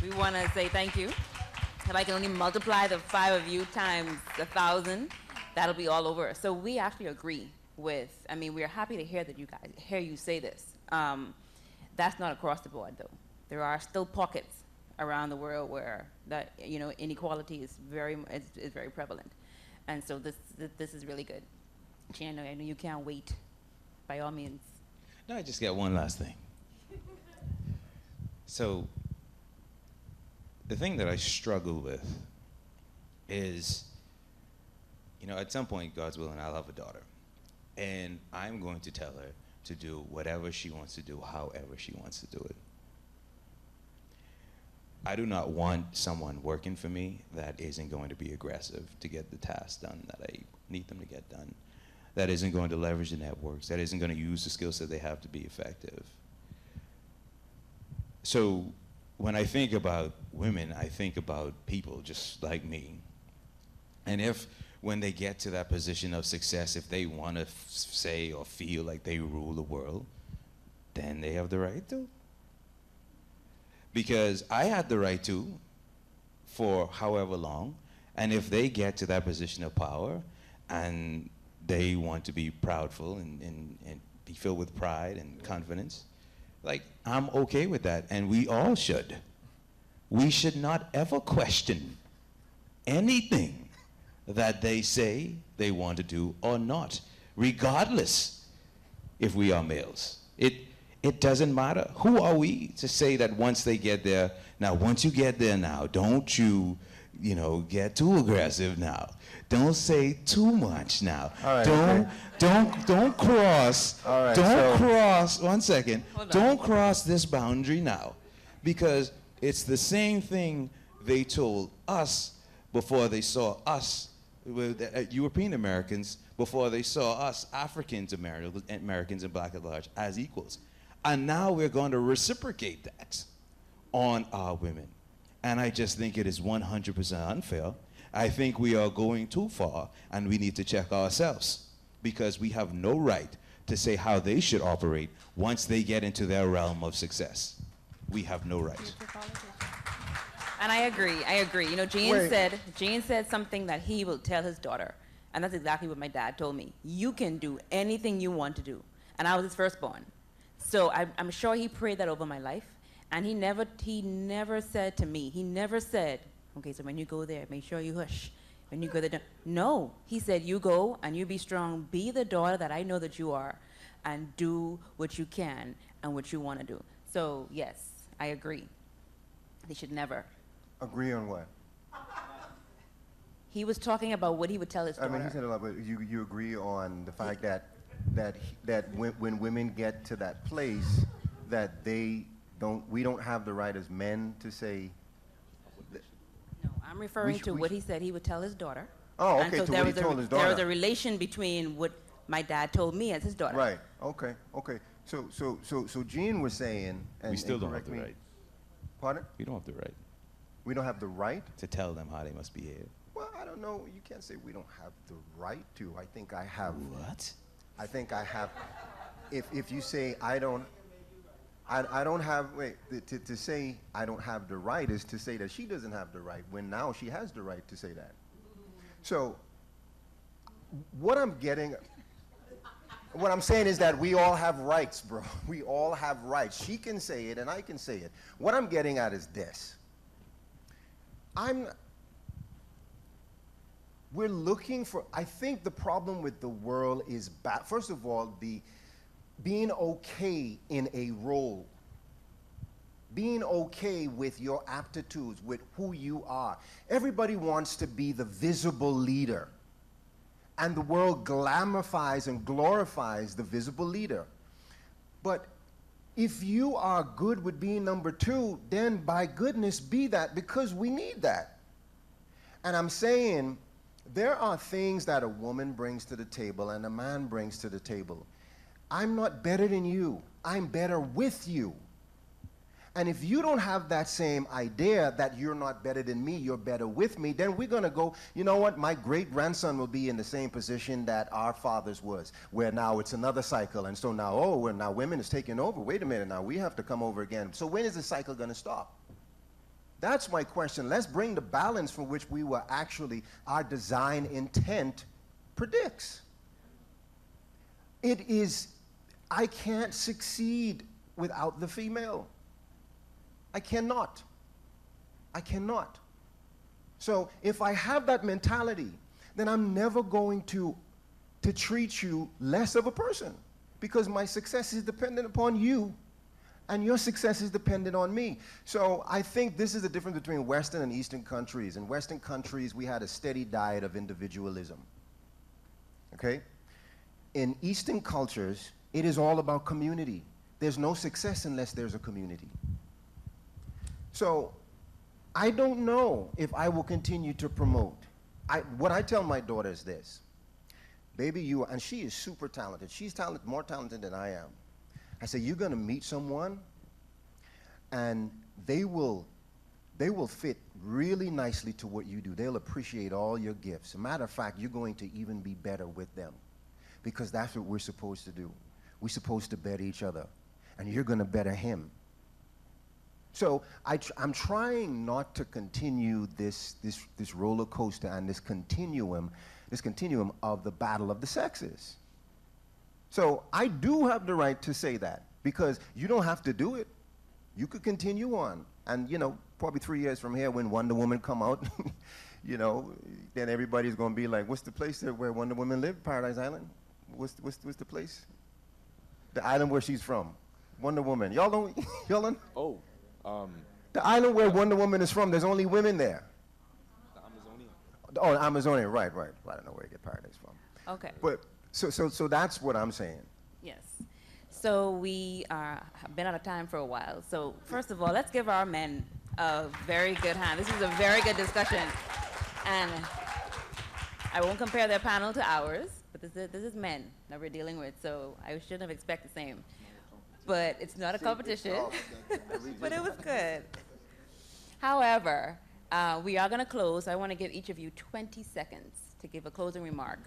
we want to say thank you. If I can only multiply the 5 of you times 1,000, that'll be all over. So we actually agree with, I mean, we're happy to hear that you guys, hear you say this. That's not across the board, though. There are still pockets around the world where that, you know, inequality is very prevalent. And so this is really good. Chan, I know you can't wait, by all means. No, I just got one last thing. So the thing that I struggle with is, you know, at some point, God's willing, I'll have a daughter. And I'm going to tell her to do whatever she wants to do, however she wants to do it. I do not want someone working for me that isn't going to be aggressive to get the tasks done that I need them to get done, that isn't going to leverage the networks, that isn't going to use the skills that they have to be effective. So when I think about women, I think about people just like me. And if, when they get to that position of success, if they want to say or feel like they rule the world, then they have the right to. Because I had the right to for however long, and if they get to that position of power and they want to be proudful and be filled with pride and confidence, like, I'm okay with that, and we all should. We should not ever question anything that they say they want to do or not, regardless if we are males. It doesn't matter. Who are we to say that once they get there, now once you get there now, don't you get too aggressive now. Don't say too much now. All right, Don't cross. All right, don't so- cross. 1 second. Hold on. Don't cross this boundary now, because it's the same thing they told us before they saw us, European Americans, before they saw us Africans Americans and black at large as equals. And now we're going to reciprocate that on our women. And I just think it is 100% unfair. I think we are going too far, and we need to check ourselves, because we have no right to say how they should operate once they get into their realm of success. We have no right. And I agree. You know, Gene said something that he will tell his daughter. And that's exactly what my dad told me. You can do anything you want to do. And I was his firstborn. So I'm sure he prayed that over my life. And he never said to me, okay, so when you go there, make sure you hush. When you go there, no. He said, you go and you be strong. Be the daughter that I know that you are, and do what you can and what you want to do. So yes, I agree. They should never. Agree on what? He was talking about what he would tell his daughter. I mean, he said a lot, but you agree on the fact that when women get to that place, that we don't have the right as men to say. No, I'm referring to what he said he would tell his daughter. Oh, And okay, so to there what he was told his There was daughter. a relation between what my dad told me as his daughter. Right. Okay. So Gene was saying, and We still and don't have correct the me- right. Pardon? We don't have the right We don't have the right? to tell them how they must behave. Well, I don't know. You can't say we don't have the right to. I think I have. What? I think I have. if you say I don't have, wait, to say I don't have the right is to say that she doesn't have the right, when now she has the right to say that. So what I'm saying is that we all have rights, bro. We all have rights. She can say it and I can say it. What I'm getting at is this. We're looking for, I think the problem with the world is, first of all, being okay in a role. Being okay with your aptitudes, with who you are. Everybody wants to be the visible leader. And the world glamorifies and glorifies the visible leader. But if you are good with being number two, then by goodness be that, because we need that. And I'm saying there are things that a woman brings to the table and a man brings to the table. I'm not better than you. I'm better with you. And if you don't have that same idea that you're not better than me, you're better with me, then we're going to go, you know what, my great-grandson will be in the same position that our fathers was, where now it's another cycle. And so now, now women is taking over. Wait a minute, now we have to come over again. So when is the cycle going to stop? That's my question. Let's bring the balance from which we were actually, our design intent predicts. It is, I can't succeed without the female. I cannot. I cannot. So if I have that mentality, then I'm never going to treat you less of a person, because my success is dependent upon you and your success is dependent on me. So I think this is the difference between Western and Eastern countries. In Western countries, we had a steady diet of individualism. Okay? In Eastern cultures, it is all about community. There's no success unless there's a community. So I don't know if I will continue to promote. What I tell my daughter is this. Baby, and she is super talented. She's more talented than I am. I say, you're going to meet someone, and they will fit really nicely to what you do. They'll appreciate all your gifts. As a matter of fact, you're going to even be better with them, because that's what we're supposed to do. We're supposed to better each other, and you're going to better him. So I'm trying not to continue this roller coaster and this continuum of the battle of the sexes. So I do have the right to say that, because you don't have to do it. You could continue on. And, probably 3 years from here, when Wonder Woman come out, then everybody's going to be like, what's the place there where Wonder Woman lived? Paradise Island? What's the place? The island where she's from. Wonder Woman. Y'all don't? Oh. The island where Wonder Woman is from, there's only women there. The Amazonian. Oh, the Amazonian, right. Well, I don't know where you get paradise from. Okay. But so that's what I'm saying. Yes. So we have been out of time for a while. So first of all, let's give our men a very good hand. This is a very good discussion. And I won't compare their panel to ours, but this is men that we're dealing with, so I shouldn't have expected the same. But it's not a competition, but it was good. However, we are going to close. I want to give each of you 20 seconds to give a closing remark.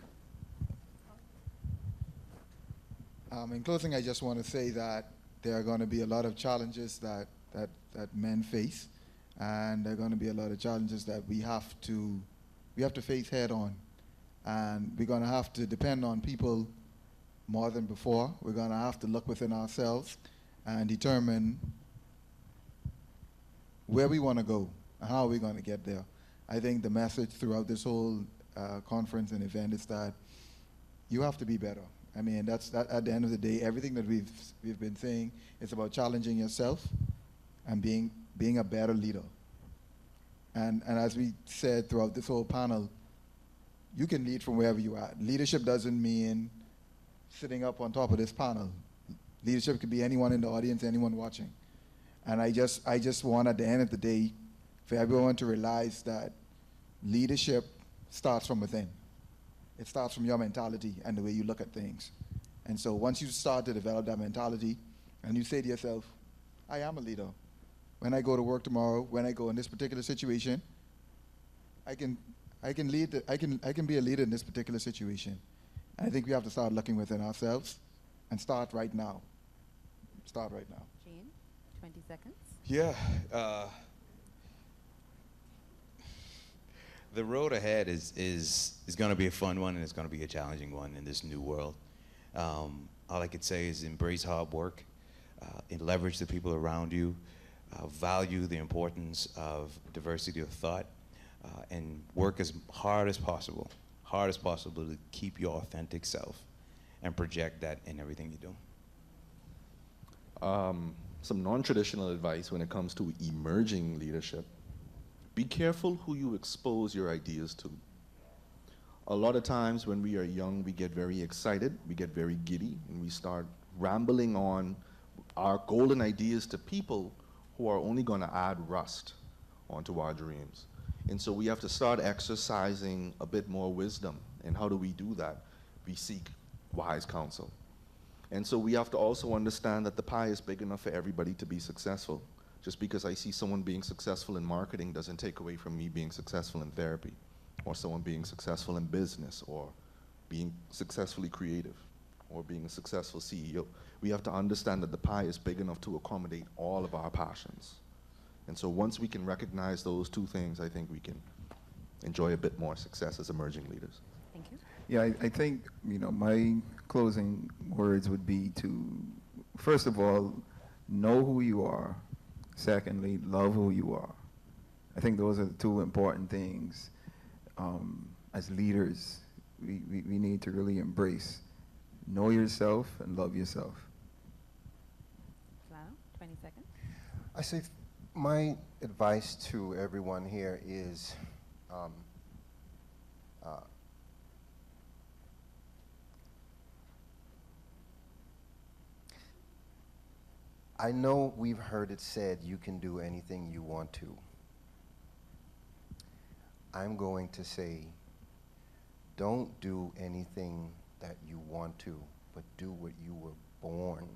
In closing, I just want to say that there are going to be a lot of challenges that men face, and there are going to be a lot of challenges that we have to face head on, and we're going to have to depend on people more than before. We're going to have to look within ourselves and determine where we want to go and how we're going to get there. I think the message throughout this whole conference and event is that you have to be better. I mean, that's at the end of the day, everything that we've been saying is about challenging yourself and being a better leader. And as we said throughout this whole panel, you can lead from wherever you are. Leadership doesn't mean sitting up on top of this panel. Leadership could be anyone in the audience, anyone watching. And I just want, at the end of the day, for everyone to realize that leadership starts from within. It starts from your mentality and the way you look at things. And so once you start to develop that mentality, and you say to yourself, I am a leader. When I go to work tomorrow, when I go in this particular situation, I can be a leader in this particular situation. I think we have to start looking within ourselves and start right now. Start right now. Gene, 20 seconds. Yeah. The road ahead is going to be a fun one, and it's going to be a challenging one in this new world. All I could say is embrace hard work, and leverage the people around you, value the importance of diversity of thought, and work as hard as possible to keep your authentic self and project that in everything you do. Some non-traditional advice when it comes to emerging leadership. Be careful who you expose your ideas to. A lot of times when we are young, we get very excited, we get very giddy, and we start rambling on our golden ideas to people who are only going to add rust onto our dreams. And so we have to start exercising a bit more wisdom. And how do we do that? We seek wise counsel. And so we have to also understand that the pie is big enough for everybody to be successful. Just because I see someone being successful in marketing doesn't take away from me being successful in therapy, or someone being successful in business, or being successfully creative, or being a successful CEO. We have to understand that the pie is big enough to accommodate all of our passions. And so once we can recognize those two things, I think we can enjoy a bit more success as emerging leaders. Thank you. Yeah, I think, my closing words would be to, first of all, know who you are. Secondly, love who you are. I think those are the two important things. As leaders, we need to really embrace. Know yourself and love yourself. Delano, 20 seconds. I say my advice to everyone here is I know we've heard it said you can do anything you want to. I'm going to say, don't do anything that you want to, but do what you were born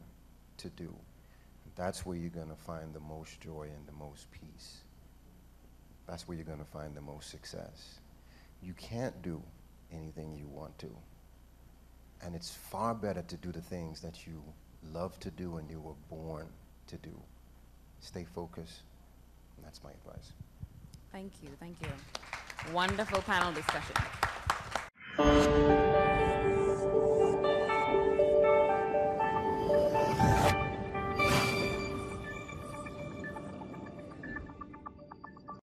to do. That's where you're going to find the most joy and the most peace. That's where you're going to find the most success. You can't do anything you want to. And it's far better to do the things that you love to do and you were born to do. Stay focused. And that's my advice. Thank you. Wonderful panel discussion.